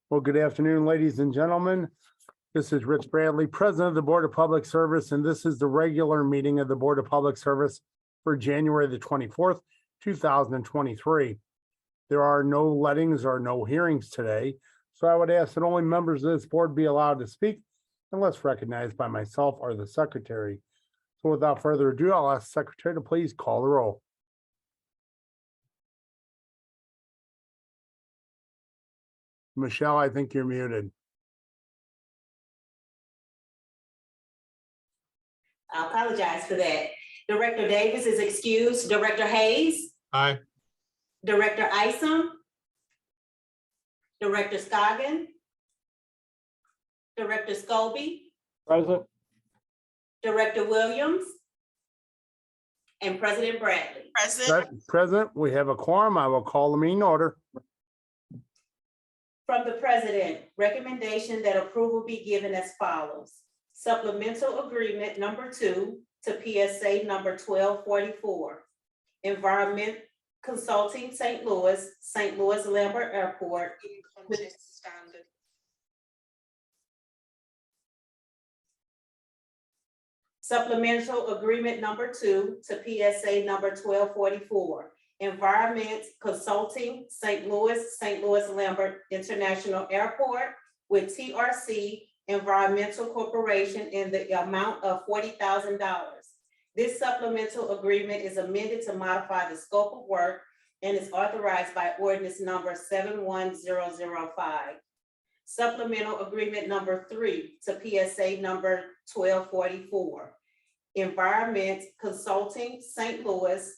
Well, good afternoon, ladies and gentlemen. This is Rich Bradley, President of the Board of Public Service, and this is the regular meeting of the Board of Public Service for January the 24th, 2023. There are no lettings or no hearings today, so I would ask that only members of this board be allowed to speak unless recognized by myself or the secretary. So without further ado, I'll ask the secretary to please call the roll. Michelle, I think you're muted. I apologize for that. Director Davis is excused. Director Hayes. Aye. Director Isom. Director Scoggin. Director Scobie. Present. Director Williams. And President Bradley. Present, we have a quorum. I will call the meeting order. From the President, recommendation that approval be given as follows. Supplemental Agreement Number 2 to PSA Number 1244. Environment Consulting St. Louis Lambert Airport. Standard. Supplemental Agreement Number 2 to PSA Number 1244. Environment Consulting St. Louis Lambert International Airport with TRC Environmental Corporation in the amount of $40,000. This supplemental agreement is amended to modify the scope of work and is authorized by ordinance number 71005. Supplemental Agreement Number 3 to PSA number 1244. Environment Consulting St. Louis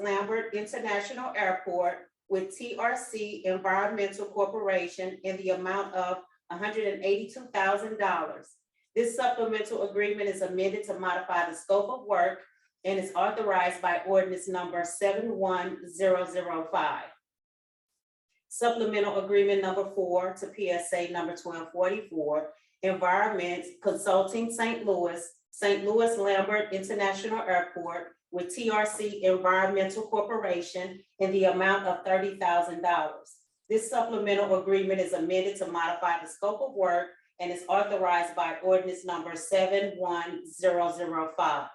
Lambert International Airport with TRC Environmental Corporation in the amount of $182,000. This supplemental agreement is amended to modify the scope of work and is authorized by ordinance number 71005. Supplemental Agreement Number 4 to PSA number 1244. Environment Consulting St. Louis Lambert International Airport with TRC Environmental Corporation in the amount of $30,000. This supplemental agreement is amended to modify the scope of work and is authorized by ordinance number 71005.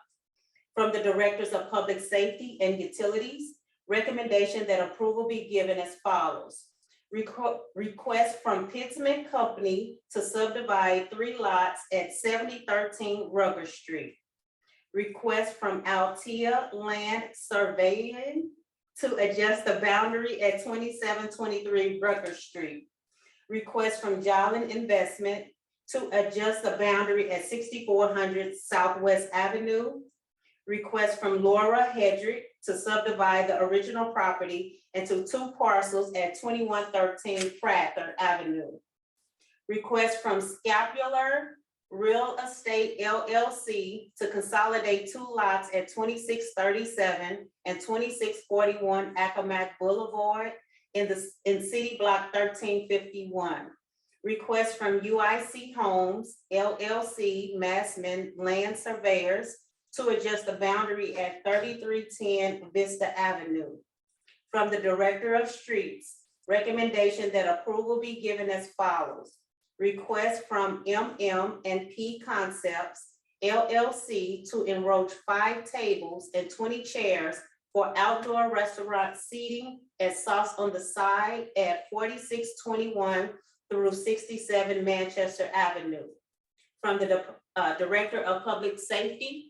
From the Directors of Public Safety and Utilities, recommendation that approval be given as follows. Request from Pittsman Company to subdivide 3 lots at 7013 Rugger Street. Request from Altea Land Surveying to adjust the boundary at 2723 Rucker Street. Request from Jolin Investment to adjust the boundary at 6400 Southwest Avenue. Request from Laura Hedrick to subdivide the original property into 2 parcels at 2113 Prather Avenue. Request from Scapular Real Estate LLC to consolidate 2 lots at 2637 and 2641 Accomack Boulevard in City Block 1351. Request from UIC Homes LLC Massman Land Surveyors to adjust the boundary at 3310 Vista Avenue. From the Director of Streets, recommendation that approval be given as follows. Request from MM&P Concepts LLC to enroach 5 tables and 20 chairs for outdoor restaurant seating at Sauce on the Side at 4621 through 67 Manchester Avenue. From the Director of Public Safety.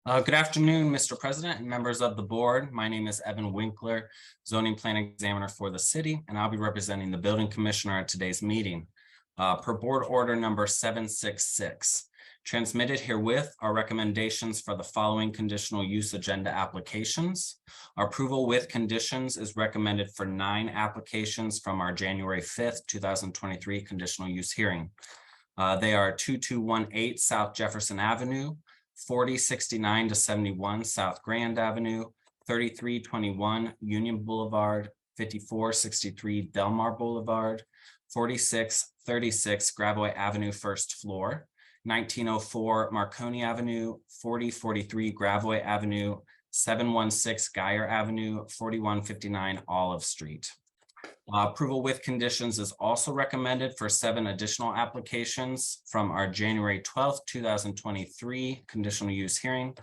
Good afternoon, Mr. President and members of the board. My name is Evan Winkler, zoning planning examiner for the city, and I'll be representing the building commissioner at today's meeting. Per board order number 766, transmitted herewith are recommendations for the following conditional use agenda applications. Our approval with conditions is recommended for 9 applications from our January 5th, 2023 conditional use hearing. They are 2218 South Jefferson Avenue, 4069 to 71 South Grand Avenue, 3321 Union Boulevard, 5463 Delmar Boulevard, 4636 Gravois Avenue first floor, 1904 Marconi Avenue, 4043 Gravois Avenue, 716 Geyer Avenue, 4159 Olive Street. Approval with conditions is also recommended for 7 additional applications from our January 12th, 2023 conditional use hearing.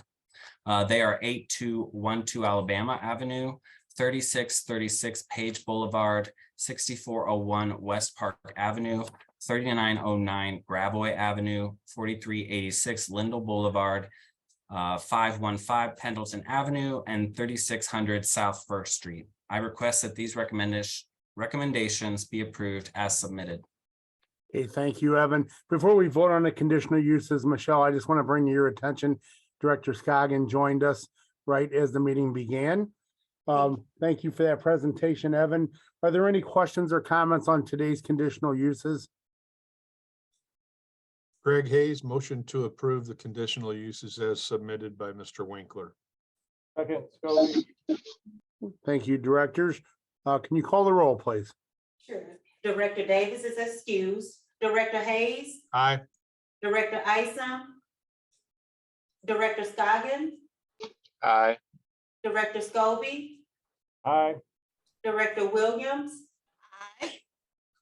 They are 8212 Alabama Avenue, 3636 Page Boulevard, 6401 West Park Avenue, 3909 Gravois Avenue, 4386 Lindell Boulevard, 515 Pendleton Avenue, and 3600 South First Street. I request that these recommendations be approved as submitted. Okay, thank you, Evan. Before we vote on the conditional uses, Michelle, I just want to bring to your attention, Director Scoggin joined us right as the meeting began. Thank you for that presentation, Evan. Are there any questions or comments on today's conditional uses? Greg Hayes, motion to approve the conditional uses as submitted by Mr. Winkler. Second, thank you, directors. Can you call the roll, please? Sure. Director Davis is excused. Director Hayes, Aye. Director Isom, Director Scoggin, Aye. Director Scobie, Aye. Director Williams,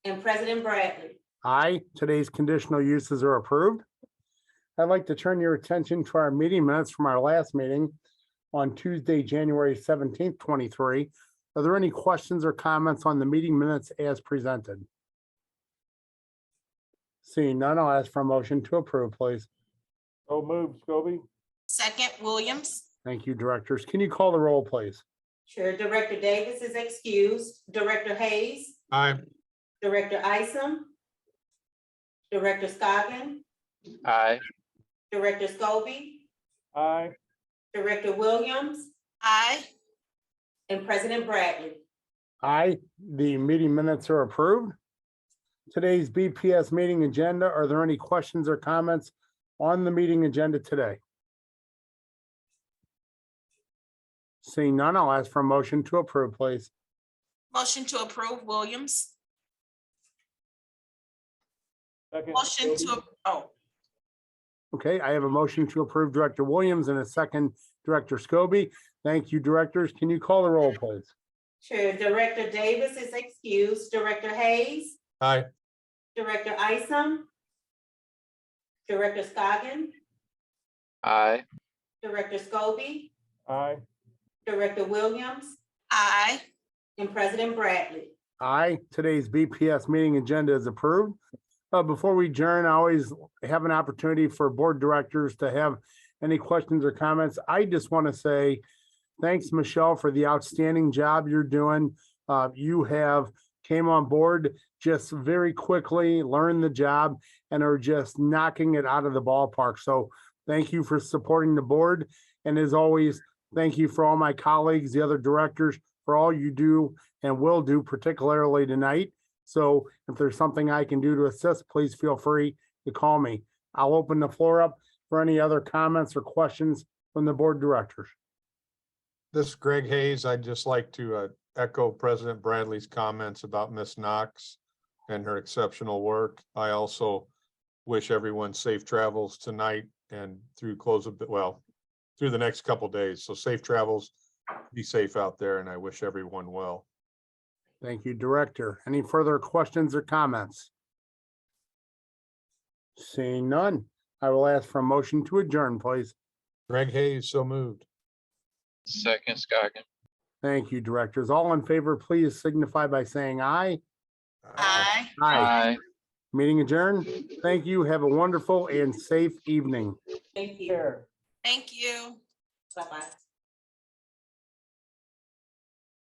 and President Bradley. Aye, today's conditional uses are approved. I'd like to turn your attention to our meeting minutes from our last meeting on Tuesday, January 17th, 23. Are there any questions or comments on the meeting minutes as presented? Seeing none, I'll ask for a motion to approve, please. So moved, Scobie. Second, Williams. Thank you, directors. Can you call the roll, please? Sure. Director Davis is excused. Director Hayes, Aye. Director Isom, Director Scoggin, Aye. Director Scobie, Aye. Director Williams, Aye. and President Bradley. Aye, the meeting minutes are approved. Today's BPS meeting agenda, are there any questions or comments on the meeting agenda today? Seeing none, I'll ask for a motion to approve, please. Motion to approve, Williams. Second, Motion Scobie. to, Okay, I have a motion to approve Director Williams and a second Director Scobie. Thank you, directors. Can you call the roll, please? Sure. Director Davis is excused. Director Hayes, Aye. Director Isom, Director Scoggin, Aye. Director Scobie, Aye. Director Williams, aye. and President Bradley. Aye, today's BPS meeting agenda is approved. Before we adjourn, I always have an opportunity for board directors to have any questions or comments. I just want to say thanks, Michelle, for the outstanding job you're doing. You have came on board just very quickly, learned the job, and are just knocking it out of the ballpark. So thank you for supporting the board. And as always, thank you for all my colleagues, the other directors, for all you do and will do, particularly tonight. So if there's something I can do to assist, please feel free to call me. I'll open the floor up for any other comments or questions from the board directors. This is Greg Hayes. I'd just like to echo President Bradley's comments about Miss Knox and her exceptional work. I also wish everyone safe travels tonight and through through the next couple days. So safe travels, be safe out there, and I wish everyone well. Thank you, Director. Any further questions or comments? Seeing none, I will ask for a motion to adjourn, please. Greg Hayes, so moved. Second, Scoggin. Thank you, directors. All in favor, please signify by saying aye. Aye. Aye. Meeting adjourned. Thank you. Have a wonderful and safe evening. Thank you. Chair. Thank you. Bye-bye.